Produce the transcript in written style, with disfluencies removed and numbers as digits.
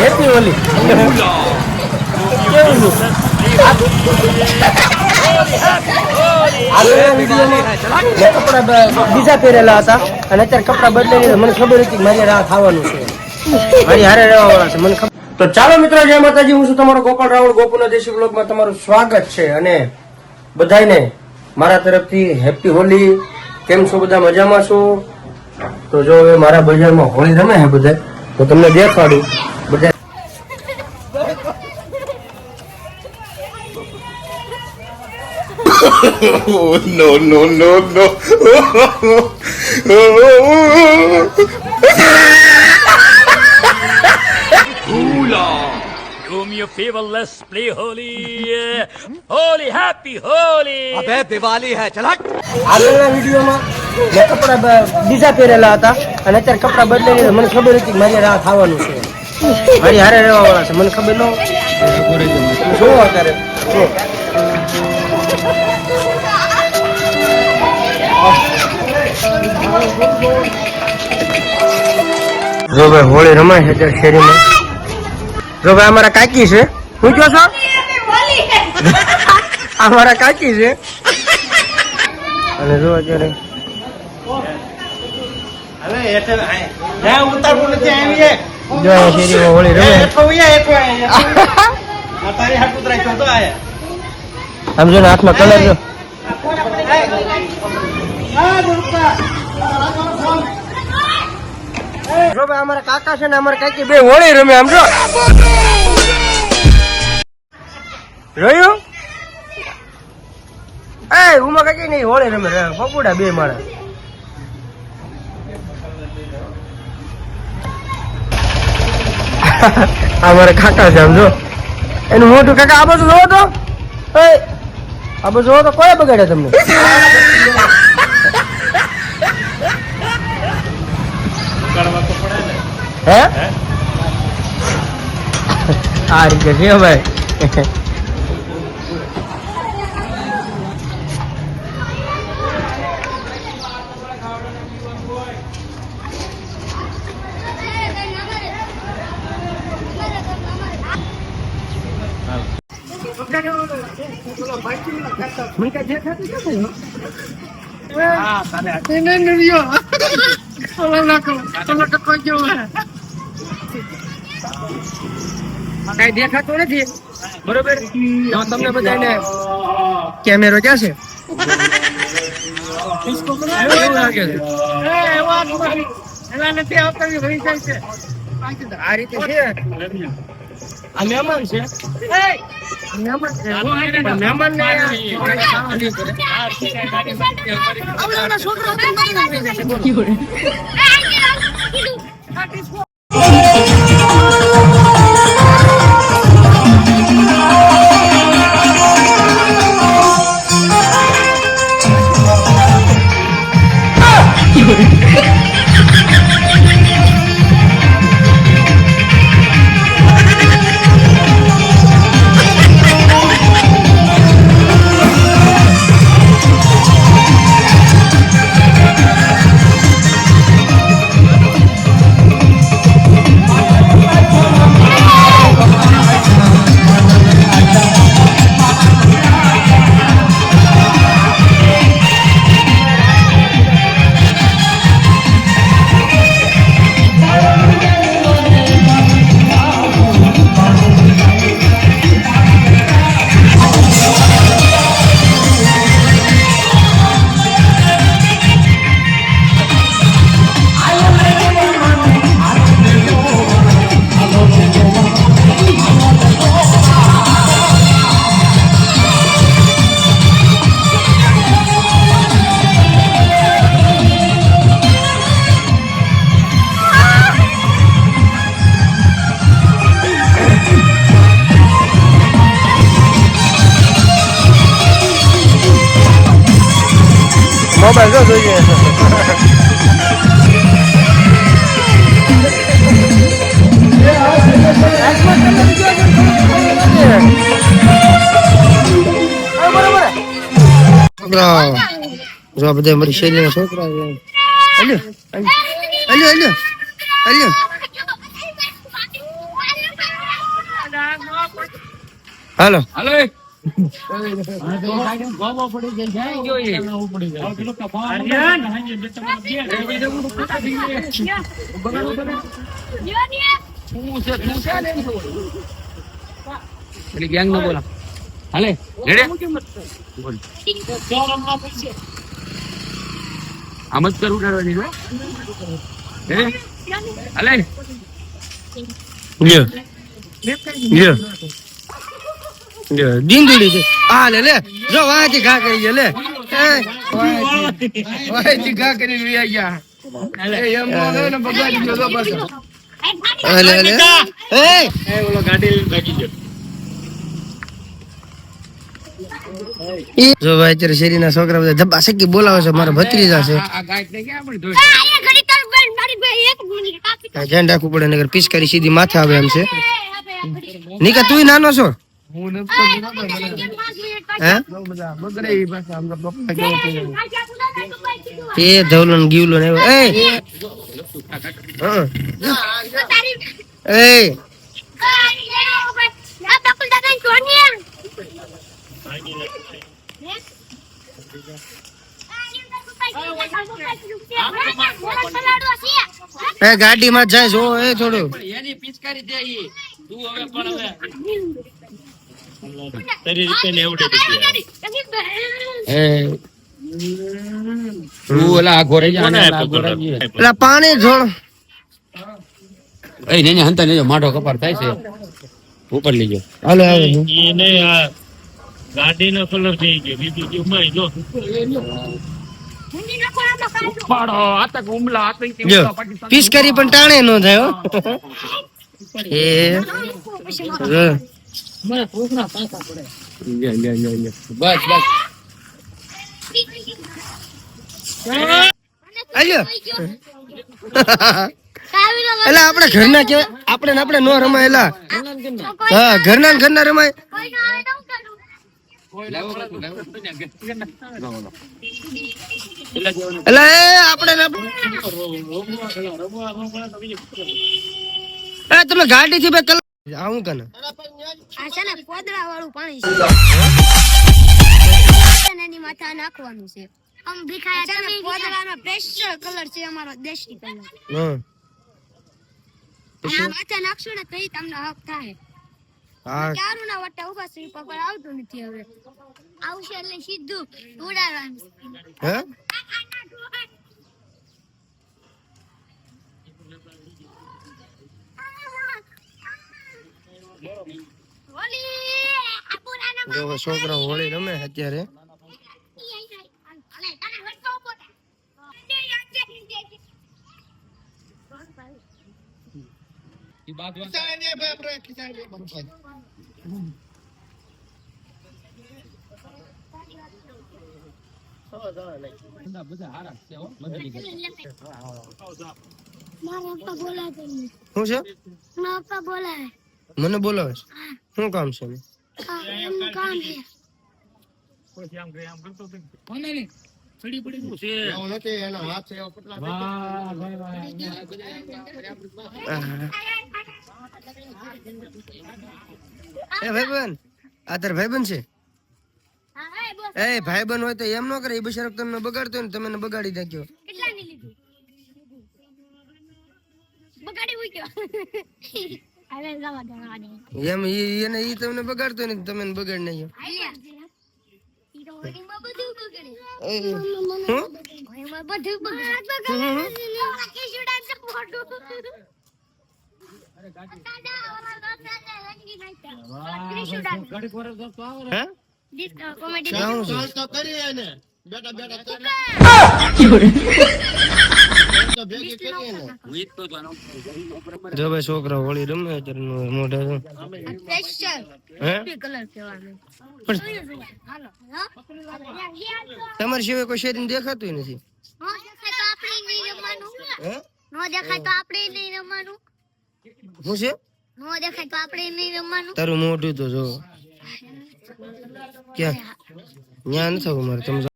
Happy Holi કપડા બીજા પહેરેલા હતા અને અત્યારે કપડા બદલાઈ મને ખબર હતી કે મારી રાહ ખાવાનું છે, મારી હારે રહેવા વાળા છે મને ખબર. તો ચાલો મિત્રો, જય માતાજી. હું છું તમારો ગોપાલ રાવળ. ગોપુના દેશી બ્લોગમાં તમારું સ્વાગત છે અને બધાને મારા તરફથી હેપી હોલી. કેમ છો બધા? મજામાં છો? તો જો હવે મારા બજારમાં હોળી રમે છે બધા, તો તમને દેખાડું બધા. No, no, no, no. Hula! Do me a favor, let's play Holi. Holi, happy Holi! अबे दिवाली है चल हट। આગળના વિડીયોમાં મેં કપડા બીજા પહેરેલા હતા અને અત્યારે કપડા બદલાઈ મને ખબર હતી કે મારી રાહ ખાવાનું છે, મારી હારે રહેવા વાળા છે મને ખબર ન જો અત્યારે જો ભાઈ હોળી રમાય છે અત્યારે શેરીમાં. જો ભાઈ અમારા કાકી છે, શું કહો છો? અમારા કાકી છે અને જો અત્યારે જો શેરીમાં હોળી રમે. આમ જો ને હાથમાં કલર જો. જો ભાઈ અમારા કાકા છે ને અમારા કાકી બે હોળી રમે. આમ જો જોયું? એ ઉમા કાકી નહીં હોળી રમે પપુડા બે મારા. અમારા કાકા છે આમ જો એનું મોટું કાકા. આ બધું જોવો તો આ બધું જોવો તો કોઈ બગાડે તમને. હે આ રીતે છે ભાઈ. કઈ દેખાતું નથી બરોબર. તમને બધાને કેમેરો ક્યાં છે એવું લાગે છે. આ રીતે છે. આ મહેમાન છે, મહેમાન ને મોબાઈલ જો જોઈએ છોકરા જો બધા મારી શૈલીના છોકરા. હાલો ગેંગ નો બોલા હાલે રેડે બોલ આમ જ કરું ઉડાડવાની હો રેડે હાલે લ્યો લ્યો લ્યો દીંદુડી છે આ લે લે જો વાંચી ઘા કરી ગયો લે વાંચી ઘા કરી રહ્યા ગયા એમ બોલે ને બગાડી ગયો તો પાછો લે લે એ ઓલો ગાડી લઈને ભાગી ગયો જો ભાઈ અત્યારે શેરીના છોકરા બધા ધબ્બા સકી બોલાવે છે મારા ભત્રીજા છે આ ગાઈડ ને ક્યાં પણ ધોઈ ધ્યાન રાખવું પડે નગર પિચકારી સીધી માથે આવે એમ છે નિકા તુંય નાનો છો હું હે બધા બગડે ઈ પાછા આમના પપ્પા કેવો એ ધવલો ને ગીવલો ને એ એ એ ગાડી માં જાય જો એ થોડું એની પિચકારી દે ઈ તું હવે પણ હવે તારી રીતે ને એવડે એ તું ઓલા ઘોરે જા પેલા પાણી જોડ એ ને હંતા ને માઢો કપાર થાય છે ઉપર લઈ ગયો હાલો આવે એને આ ગાડીનો કલર થઈ ગયો બીજું જો માં જો પાડો આતંક હુમલા આતંકી જો હુમલા પાકિસ્તાન પિચકારી પણ ટાણે નો થાય હો એ જો. બસ બસ આલ્યો એટલે આપણે ઘરના કેવાય આપણે ને આપણે નો રમાય એલા હા ઘરના ને ઘરના રમાય એટલે એ આપણે ને એ તમે ગાડી થી બે કલાક આવું કને આ છે ને પોદળા વાળું પાણી છે એની માથે આ નાખવાનું છે આમ ભીખાય છે ને પોદળાનો સ્પેશિયલ કલર છે અમારો દેશી કલર હા આ માથે નાખશું ને તો ઈ તમને હક થાય હા ક્યારું ના વટ્ટા ઉભા છે ઈ પકડ આવતું નથી હવે આવશે એટલે સીધું ઉડાડવાનું હે ઓલી આ પુરાના જો છોકરા હોળી રમે અત્યારે મારા પપ્પા બોલાવે શું છે મારા પપ્પા બોલાવે મને બોલાવે છે શું કામ છે એમનું કામ છે એ ભાઈબંધ આ તાર ભાઈબંધ છે હા હા બોલ એ ભાઈબંધ હોય તો એમ ન કરે એ બિચારો તમને બગાડતો હોય ને તમે એને બગાડી નાખ્યો કેટલાની લીધું બગાડી મૂક્યો હવે જવા દેવાની એમ એને ઈ તમને બગાડતો હોય ને તમે એને બગાડી નાખ્યો ઈ તો હોળીમાં બધું બગડે એ, હું હોળીમાં બધું બગડે કેશુડા છે મોટું દાદા ઓલા દાદા રંગી નાખ્યા કેશુડા હે ડિસ્કો કોમેડી શું છે જો ભાઈ છોકરા હોળી રમે અત્યારે મોઢા છે. સ્પેશિયલ હે કલર કહેવાનો હાલો તમારી સિવાય કોઈ શેરીને દેખાતું નથી નો દેખાય તો આપણે નહીં રમવાનું હે નો દેખાય તો આપણે નહીં રમવાનું શું છે નો દેખાય તો આપણે નહીં રમવાનું તારું મોઢું તો જો ક્યાં ન્યા નથી મારે તમે